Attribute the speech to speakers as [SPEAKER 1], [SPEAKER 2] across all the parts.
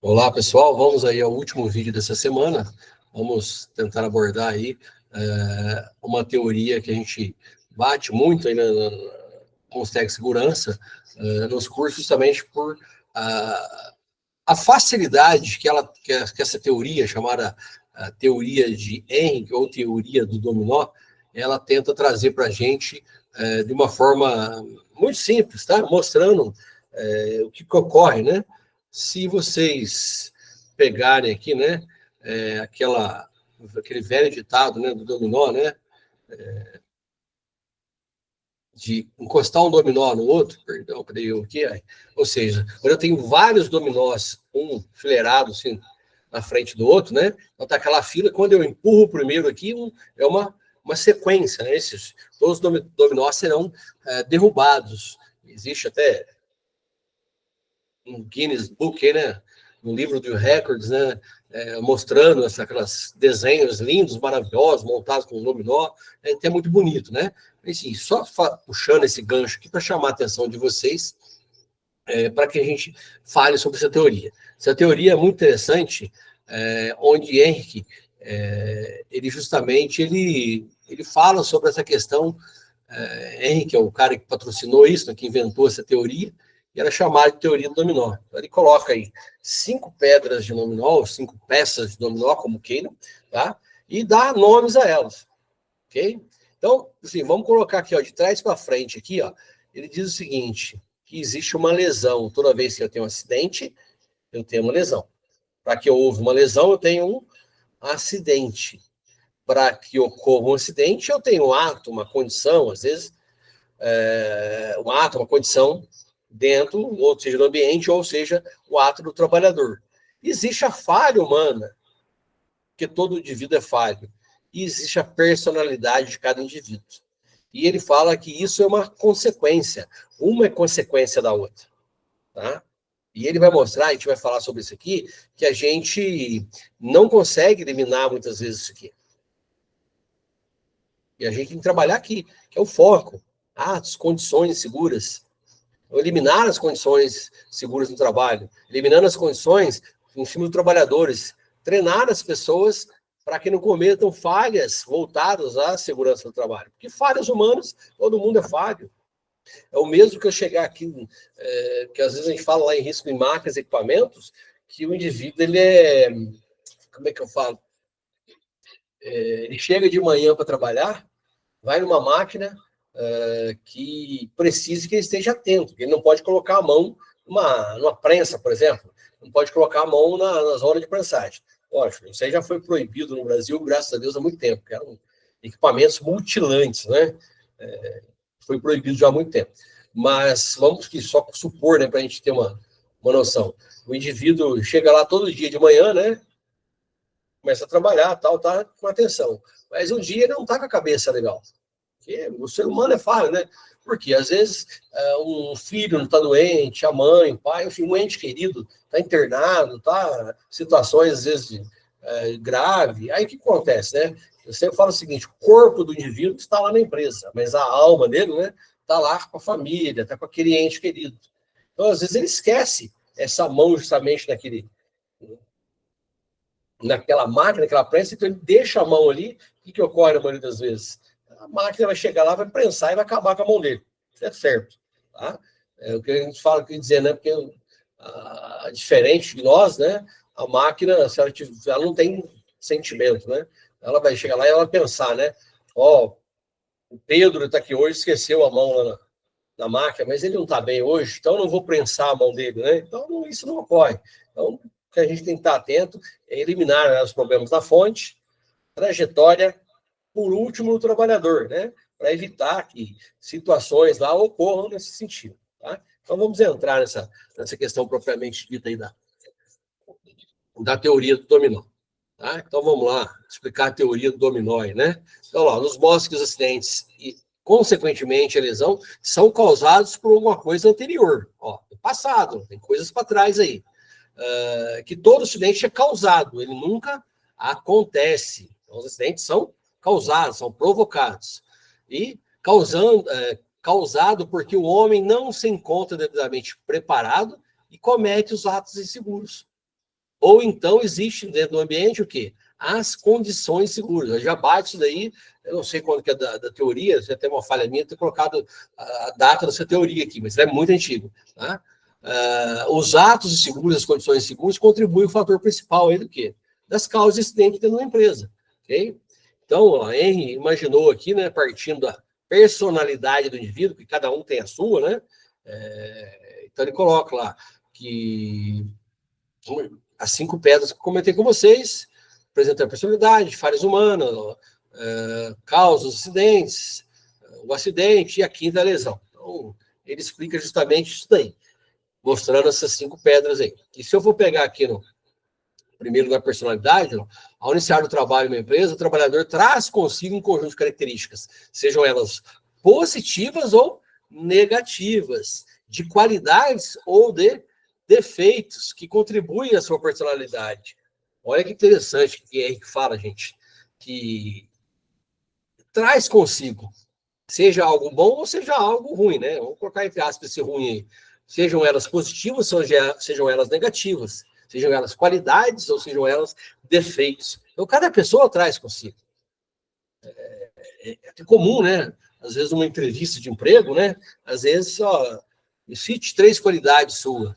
[SPEAKER 1] Olá, pessoal. Vamos aí ao último vídeo dessa semana. Vamos tentar abordar aí uma teoria que a gente bate muito aí com os técnicos de segurança nos cursos, justamente por a facilidade que essa teoria, chamada teoria de Henry, ou teoria do dominó, ela tenta trazer para a gente de uma forma muito simples, tá? Mostrando o que ocorre, né? Se vocês pegarem aqui, né, aquele velho ditado, né, do dominó, né, de encostar um dominó no outro, perdão, cadê eu aqui? Ou seja, quando eu tenho vários dominós, um fileirado assim, na frente do outro, né? Então tá aquela fila, quando eu empurro o primeiro aqui, é uma sequência, né? Todos os dominós serão derrubados. Existe até um Guinness Book, aí, né? Um livro de records, né? Mostrando aquelas desenhos lindos, maravilhosos, montados com dominó, é muito bonito, né? Assim, só puxando esse gancho aqui para chamar a atenção de vocês, para que a gente fale sobre essa teoria. Essa teoria é muito interessante, onde Henrique, ele justamente ele fala sobre essa questão. Henrique é o cara que patrocinou isso, né, que inventou essa teoria, e era chamada de teoria do dominó. Então, ele coloca aí 5 pedras de dominó, 5 peças de dominó, como queiram, tá? E dá nomes a elas, ok? Então, assim, vamos colocar aqui, ó, de trás para frente aqui, ó, ele diz o seguinte, que existe uma lesão. Toda vez que eu tenho um acidente, eu tenho uma lesão. Para que houve uma lesão, eu tenho um acidente. Para que ocorra um acidente, eu tenho um ato, uma condição, às vezes, um ato, uma condição dentro, ou seja, do ambiente, ou seja, o ato do trabalhador. Existe a falha humana, que todo indivíduo é falho, e existe a personalidade de cada indivíduo. E ele fala que isso é uma é consequência da outra, tá? E ele vai mostrar, a gente vai falar sobre isso aqui, que a gente não consegue eliminar muitas vezes isso aqui. E a gente tem que trabalhar aqui, que é o foco. Atos, condições seguras. Eliminar as condições seguras no trabalho. Eliminando as condições em cima dos trabalhadores. Treinar as pessoas para que não cometam falhas voltadas à segurança do trabalho. Porque falhas humanas, todo mundo é falho. É o mesmo que eu chegar aqui, que às vezes a gente fala lá em risco em máquinas e equipamentos, que o indivíduo, como é que eu falo? Ele chega de manhã para trabalhar, vai numa máquina que precise que ele esteja atento, que ele não pode colocar a mão numa prensa, por exemplo, não pode colocar a mão na zona de prensagem. Lógico, isso aí já foi proibido no Brasil, graças a Deus, há muito tempo, que eram equipamentos mutilantes, né? Foi proibido já há muito tempo. Mas vamos que só supor, né, para a gente ter uma noção. O indivíduo chega lá todo dia de manhã, né? Começa a trabalhar, tal, tá com atenção. Mas um dia ele não tá com a cabeça legal. Porque o ser humano é falho, né? Porque às vezes um filho não está doente, a mãe, o pai, enfim, um ente querido está internado, tá? Situações às vezes grave. Aí o que acontece, né? Eu sempre falo o seguinte: o corpo do indivíduo está lá na empresa, mas a alma dele, né, está lá com a família, está com aquele ente querido. Então, às vezes, ele esquece essa mão justamente naquela máquina, naquela prensa, então ele deixa a mão ali. O que ocorre na maioria das vezes? A máquina vai chegar lá, vai prensar e vai acabar com a mão dele. Isso é certo. Tá? É o que a gente fala, quer dizer, né? Porque diferente de nós, né? A máquina, se ela não tem sentimento, né? Ela vai chegar lá e ela vai pensar, né? Ó, o Pedro está aqui hoje, esqueceu a mão lá na máquina, mas ele não está bem hoje, então eu não vou prensar a mão dele, né? Então isso não ocorre. Então, o que a gente tem que estar atento é eliminar, né, os problemas da fonte, trajetória, por último, no trabalhador, né? Para evitar que situações lá ocorram nesse sentido, tá? Então vamos entrar nessa questão propriamente dita aí da teoria do dominó. Tá? Então vamos lá, explicar a teoria do dominó, né? Então, lá, nos mostra que os acidentes e, consequentemente, a lesão são causados por alguma coisa anterior, ó, do passado, tem coisas para trás aí. Que todo acidente é causado, ele nunca acontece. Então, os acidentes são causados, são provocados. E causado porque o homem não se encontra devidamente preparado e comete os atos inseguros. Ou então existe dentro do ambiente o quê? As condições seguras. Já bate isso daí, eu não sei quando que é da teoria, você tem uma falha minha, ter colocado a data dessa teoria aqui, mas é muito antigo. Tá? Os atos seguros, as condições seguras, contribuem o fator principal aí do quê? Das causas de acidente dentro da empresa. Okay? Então, a Henry imaginou aqui, né, partindo da personalidade do indivíduo, que cada um tem a sua, né? Então ele coloca lá que as 5 pedras que eu comentei com vocês, apresentando a personalidade, falhas humanas, causas, acidentes, o acidente e a quinta a lesão. Então, ele explica justamente isso daí, mostrando essas 5 pedras aí. E se eu for pegar aqui no primeiro na personalidade, ao iniciar o trabalho em uma empresa, o trabalhador traz consigo um conjunto de características, sejam elas positivas ou negativas, de qualidades ou de defeitos que contribuem à sua personalidade. Olha que interessante que é que fala, gente, que traz consigo, seja algo bom ou seja algo ruim, né? Vamos colocar entre aspas esse ruim aí. Sejam elas positivas, sejam elas negativas, sejam elas qualidades ou sejam elas defeitos. Então, cada pessoa traz consigo. É comum, né? Às vezes, uma entrevista de emprego, né? Às vezes, só me cite 3 qualidades suas.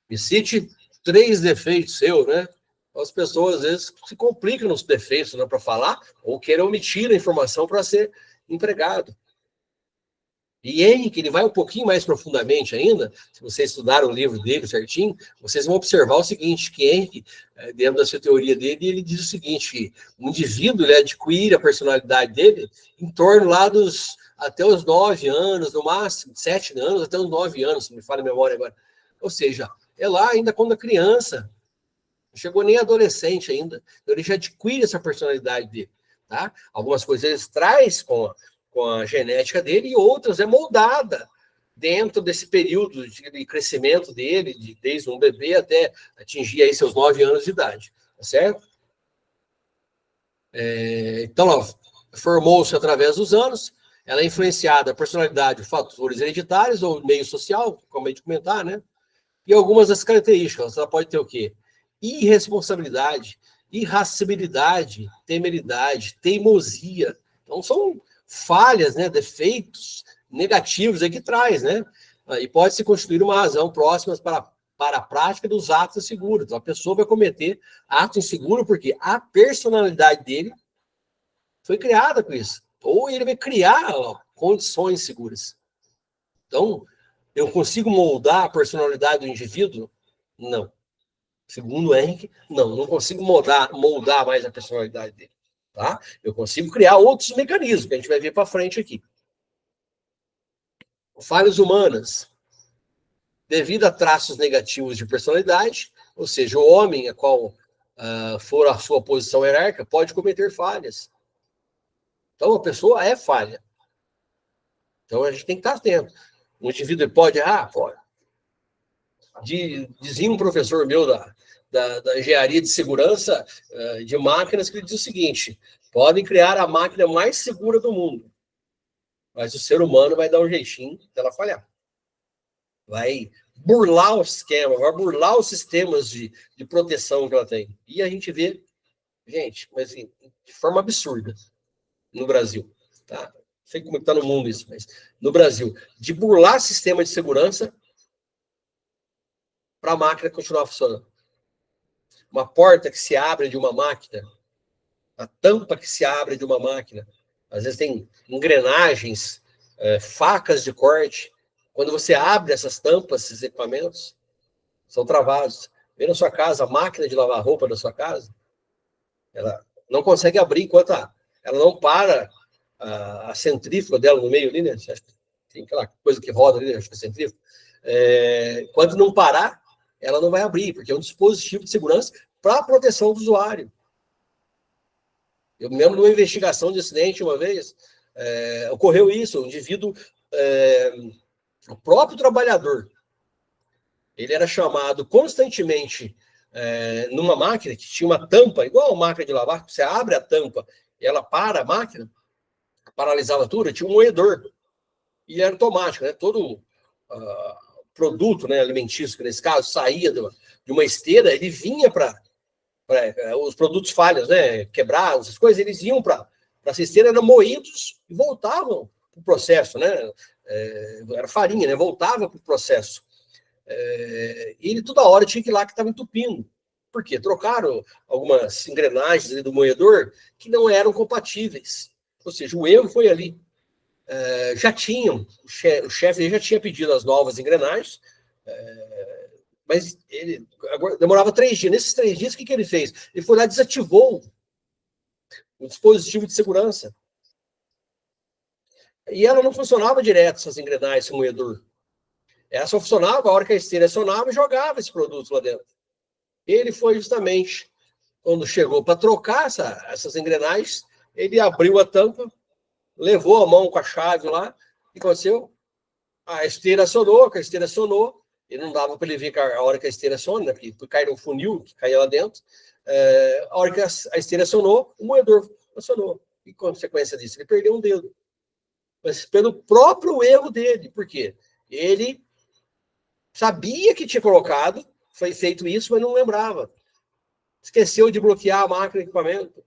[SPEAKER 1] Me cite 3 defeitos seus, né? As pessoas, às vezes, se complicam nos defeitos, né, para falar, ou querem omitir a informação para ser empregado. E Henrique, ele vai um pouquinho mais profundamente ainda, se vocês estudaram o livro dele certinho, vocês vão observar o seguinte, que Henrique, dentro da sua teoria dele, ele diz o seguinte, que o indivíduo, ele adquire a personalidade dele em torno lá até os 9 anos, no máximo, 7 anos, até os 9 anos, se me falha a memória agora. Ou seja, é lá ainda quando a criança, não chegou nem adolescente ainda, então ele já adquire essa personalidade dele, tá? Algumas coisas ele traz com a genética dele, e outras é moldada dentro desse período de crescimento dele, desde um bebê até atingir aí seus 9 anos de idade, tá certo? Então, formou-se através dos anos, ela é influenciada a personalidade, fatores hereditários ou meio social, como a gente comentar, né? E algumas das características, ela pode ter o quê? Irresponsabilidade, irascibilidade, temeridade, teimosia. Então, são falhas, né, defeitos negativos aí que traz, né? E pode se constituir uma razão próxima para a prática dos atos inseguros. Então, a pessoa vai cometer ato inseguro porque a personalidade dele foi criada com isso. Ou ele vai criar condições seguras. Então, eu consigo moldar a personalidade do indivíduo? Não. Segundo o Henrique, não consigo moldar mais a personalidade dele. Tá? Eu consigo criar outros mecanismos, que a gente vai ver para frente aqui. Falhas humanas. Devido a traços negativos de personalidade, ou seja, o homem a qual for a sua posição hierárquica pode cometer falhas. Então, a pessoa é falha. Então, a gente tem que estar atento. O indivíduo pode errar? Pode. Dizia um professor meu da engenharia de segurança de máquinas que ele diz o seguinte: podem criar a máquina mais segura do mundo, mas o ser humano vai dar um jeitinho dela falhar. Vai burlar o esquema, vai burlar os sistemas de proteção que ela tem. E a gente vê, gente, mas assim, de forma absurda no Brasil. Tá? Não sei como está no mundo isso, mas no Brasil, de burlar sistema de segurança para a máquina continuar funcionando. Uma porta que se abre de uma máquina, a tampa que se abre de uma máquina, às vezes tem engrenagens, facas de corte. Quando você abre essas tampas, esses equipamentos, são travados. Vê na sua casa, a máquina de lavar roupa da sua casa, ela não consegue abrir enquanto ela não para a centrífuga dela no meio ali, né? Tem aquela coisa que roda ali, acho que é centrífuga. Enquanto não parar, ela não vai abrir, porque é um dispositivo de segurança para a proteção do usuário. Eu me lembro de uma investigação de acidente uma vez, ocorreu isso, o indivíduo, o próprio trabalhador, ele era chamado constantemente numa máquina que tinha uma tampa, igual a máquina de lavar, você abre a tampa e ela para a máquina, paralisava tudo, tinha um moedor. E era automático, né? Todo produto, né, alimentício, que nesse caso, saía de uma esteira, ele vinha para os produtos falhos, né? Quebrar, essas coisas, eles iam para essa esteira, eram moídos e voltavam para o processo, né? Era farinha, né? Voltava para o processo. E ele toda hora tinha que ir lá que estava entupindo. Por quê? Trocaram algumas engrenagens do moedor que não eram compatíveis. Ou seja, o erro foi ali. Já tinham, o chefe já tinha pedido as novas engrenagens, mas ele agora, demorava 3 dias. Nesses 3 dias, o que ele fez? Ele foi lá e desativou o dispositivo de segurança. E ela não funcionava direto, essas engrenagens, esse moedor. Ela só funcionava a hora que a esteira acionava e jogava esse produto lá dentro. Ele foi justamente, quando chegou para trocar essas engrenagens, ele abriu a tampa, levou a mão com a chave lá, o que aconteceu? A esteira acionou, e não dava para ele ver a hora que a esteira aciona, né? Porque caiu um funil que caía lá dentro. A hora que a esteira acionou, o moedor acionou. E, consequência disso, ele perdeu um dedo. Mas pelo próprio erro dele. Por quê? Ele sabia que tinha colocado, foi feito isso, mas não lembrava. Esqueceu de bloquear a máquina de equipamento.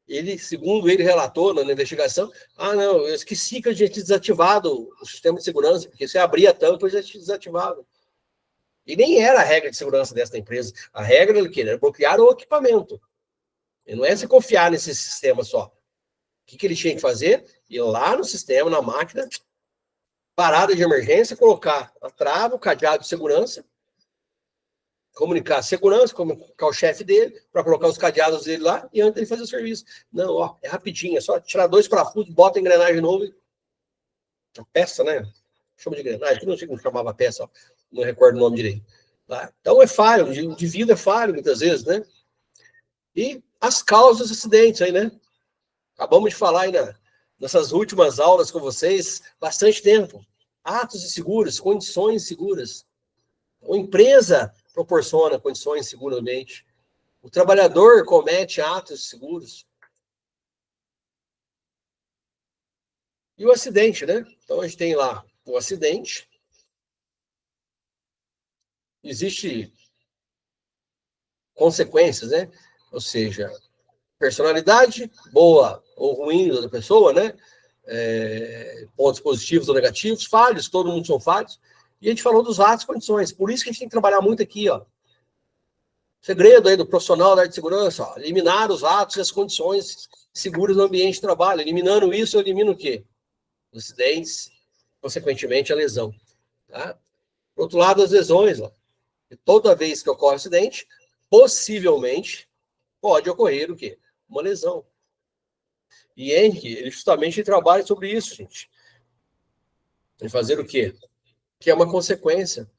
[SPEAKER 1] Ele, segundo ele relatou na investigação, não, eu esqueci que eu tinha desativado o sistema de segurança, porque se abria a tampa, eu já tinha desativado. E nem era a regra de segurança dessa empresa. A regra era o quê? Era bloquear o equipamento. E não é se confiar nesse sistema só. O que ele tinha que fazer? Ir lá no sistema, na máquina, parada de emergência, colocar a trava, o cadeado de segurança, comunicar a segurança, comunicar o chefe dele, para colocar os cadeados dele lá, e antes ele fazer o serviço. Não, é rapidinho, é só tirar 2 parafusos, bota a engrenagem novo, a peça, né? Chama de engrenagem, que não sei como chamava a peça, não recordo o nome direito. Tá? Então é falho, o indivíduo é falho muitas vezes, né? E as causas dos acidentes aí, né? Acabamos de falar aí nessas últimas aulas com vocês, bastante tempo. Atos inseguros, condições seguras. A empresa proporciona condições seguras no ambiente. O trabalhador comete atos seguros. E o acidente, né? Então a gente tem lá o acidente. Existe consequências, né? Ou seja, personalidade boa ou ruim da pessoa, né? Pontos positivos ou negativos, falhos, todo mundo são falhos. E a gente falou dos atos e condições. Por isso que a gente tem que trabalhar muito aqui, ó. Segredo aí do profissional da área de segurança, ó, eliminar os atos e as condições seguras no ambiente de trabalho. Eliminando isso, eu elimino o quê? Os acidentes, consequentemente a lesão. Tá? Por outro lado, as lesões. Ó. Toda vez que ocorre um acidente, possivelmente pode ocorrer o quê? Uma lesão. E Henrique, ele justamente trabalha sobre isso, gente. Ele fazer o quê? Que é uma consequência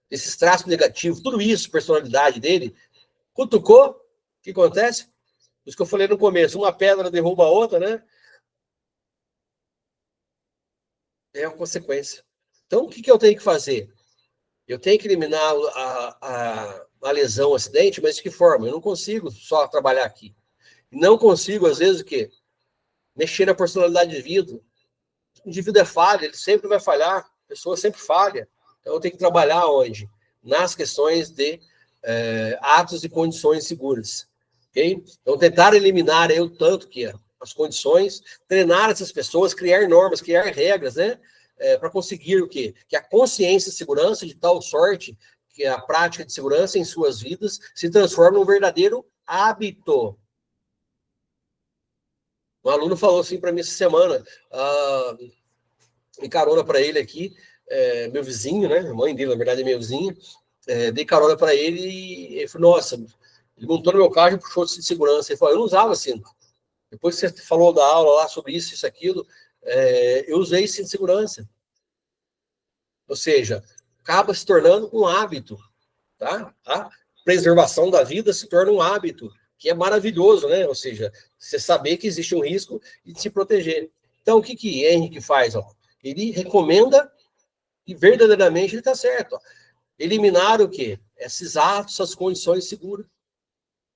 [SPEAKER 1] desses traços negativos, tudo isso, personalidade dele, cutucou, o que acontece? Isso que eu falei no começo, uma pedra derruba a outra, né? É uma consequência. Então, o que eu tenho que fazer? Eu tenho que eliminar a lesão, o acidente, mas de que forma? Eu não consigo só trabalhar aqui. Não consigo, às vezes, o quê? Mexer na personalidade de vida. O indivíduo é falha, ele sempre vai falhar, a pessoa sempre falha. Então, eu tenho que trabalhar onde? Nas questões de atos e condições seguras. Okay? Então, tentar eliminar o tanto que as condições, treinar essas pessoas, criar normas, criar regras, né? Para conseguir o quê? Que a consciência de segurança, de tal sorte que a prática de segurança em suas vidas se transforme num verdadeiro hábito. Um aluno falou assim para mim essa semana, dei carona para ele aqui, meu vizinho, né? A mãe dele, na verdade, é meu vizinho. Dei carona para ele e ele falou, nossa, ele montou no meu carro e puxou de segurança. Ele falou, eu não usava cinto. Depois que você falou da aula lá sobre isso, aquilo, eu usei cinto de segurança. Ou seja, acaba se tornando um hábito, tá? A preservação da vida se torna um hábito, que é maravilhoso, né? Ou seja, você saber que existe um risco e se proteger. Então, o que Henrique faz? Ó? Ele recomenda e verdadeiramente ele está certo. Ó. Eliminar o quê? Esses atos, essas condições seguras.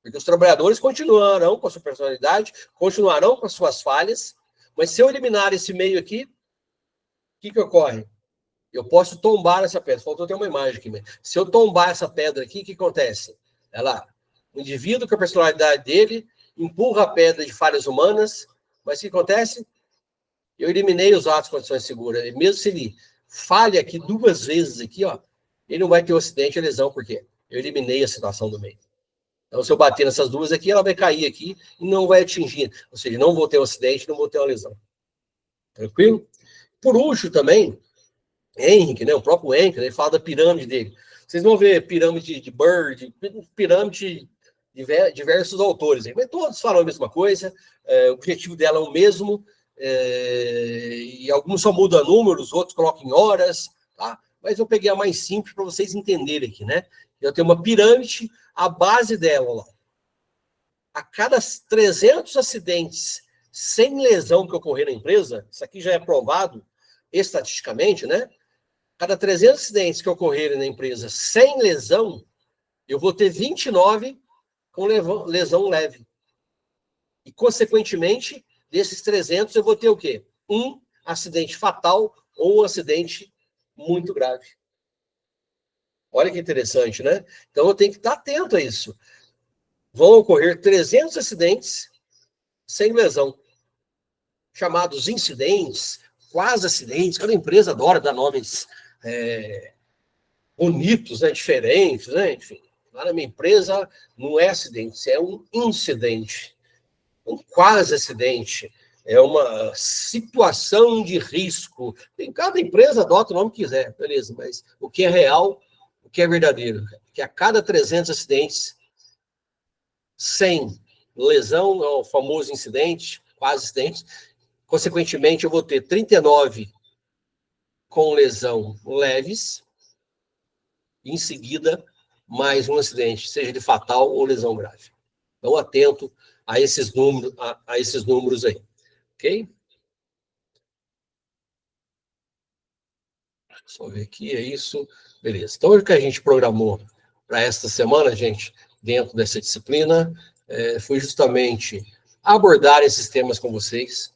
[SPEAKER 1] Porque os trabalhadores continuarão com a sua personalidade, continuarão com as suas falhas, mas se eu eliminar esse meio aqui, o que ocorre? eu posso tombar essa pedra. Faltou ter uma imagem aqui. Se eu tombar essa pedra aqui, o que acontece? O indivíduo com a personalidade dele empurra a pedra de falhas humanas, mas o que acontece? Eu eliminei os atos de condições seguras. E mesmo se ele falha aqui 2 vezes, aqui, ó, ele não vai ter um acidente ou lesão, por quê? Eu eliminei a situação do meio. Então, se eu bater nessas 2 aqui, ela vai cair aqui e não vai atingir. Ou seja, não vou ter um acidente, não vou ter uma lesão. Tranquilo? Por último, também, Henrique, né, o próprio Henrique, ele fala da pirâmide dele. Vocês vão ver pirâmide de Bird, pirâmide de diversos autores. Mas todos falam a mesma coisa, o objetivo dela é o mesmo, e alguns só mudam números, outros colocam em horas, tá? Mas eu peguei a mais simples para vocês entenderem aqui, né? Eu tenho uma pirâmide, a base dela, lá, a cada 300 acidentes sem lesão que ocorrer na empresa, isso aqui já é provado estatisticamente, né? Cada 300 acidentes que ocorrerem na empresa sem lesão, eu vou ter 29 com lesão leve. E, consequentemente, desses 300, eu vou ter o quê? Um acidente fatal ou um acidente muito grave. Olha que interessante, né? Então, eu tenho que estar atento a isso. Vão ocorrer 300 acidentes sem lesão, chamados incidentes, quase acidentes. Cada empresa adora dar nomes bonitos, né? Diferentes, né? Enfim, lá na minha empresa não é acidente, é um incidente, um quase acidente, é uma situação de risco. Cada empresa adota o nome que quiser, beleza, mas o que é real, o que é verdadeiro, que a cada 300 acidentes sem lesão, é o famoso incidente, quase acidente, consequentemente eu vou ter 39 com lesão leves, em seguida mais um acidente, seja de fatal ou lesão grave. Então, atento a esses números aí, ok? Só ver aqui, é isso. Beleza. Então, o que a gente programou para esta semana, gente, dentro dessa disciplina, foi justamente abordar esses temas com vocês.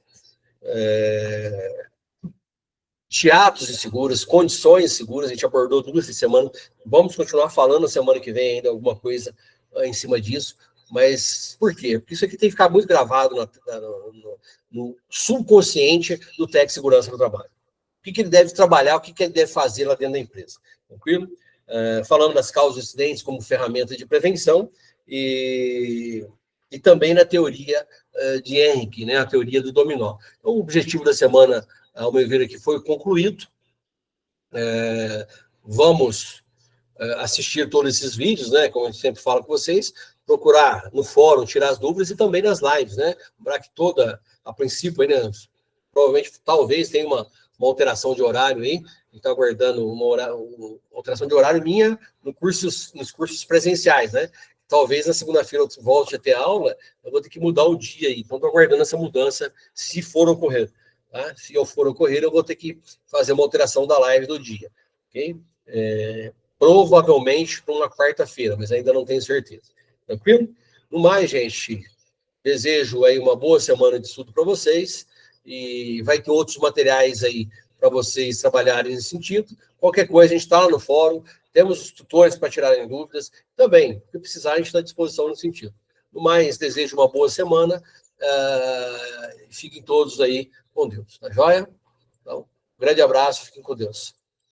[SPEAKER 1] Teatros inseguros, condições seguras, a gente abordou 2 essa semana. Vamos continuar falando na semana que vem ainda alguma coisa em cima disso. Mas por quê? Porque isso aqui tem que ficar muito gravado no subconsciente do técnico de segurança do trabalho. O que ele deve trabalhar, o que ele deve fazer lá dentro da empresa. Tranquilo? Falando das causas de acidentes como ferramenta de prevenção e também na teoria de Henrique, né, a teoria do dominó. Então, o objetivo da semana, ao meu ver aqui, foi concluído. Vamos assistir todos esses vídeos, né, como eu sempre falo com vocês, procurar no fórum tirar as dúvidas e também nas lives, né, lembrar que a princípio, aí, né, provavelmente, talvez tenha uma alteração de horário aí, a gente está aguardando uma alteração de horário minha nos cursos presenciais, né? Talvez na segunda-feira eu volte a ter aula, eu vou ter que mudar o dia aí, então estou aguardando essa mudança, se for ocorrer, tá? Se eu for ocorrer, eu vou ter que fazer uma alteração da live do dia, ok? Provavelmente para uma quarta-feira, mas ainda não tenho certeza, tranquilo? No mais, gente, desejo aí uma boa semana de estudo para vocês, e vai ter outros materiais aí para vocês trabalharem nesse sentido. Qualquer coisa, a gente está lá no fórum, temos os tutores para tirarem dúvidas. Também, se precisar, a gente está à disposição nesse sentido. No mais, desejo uma boa semana. Fiquem todos aí com Deus. Tá joia? Então, um grande abraço, fiquem com Deus.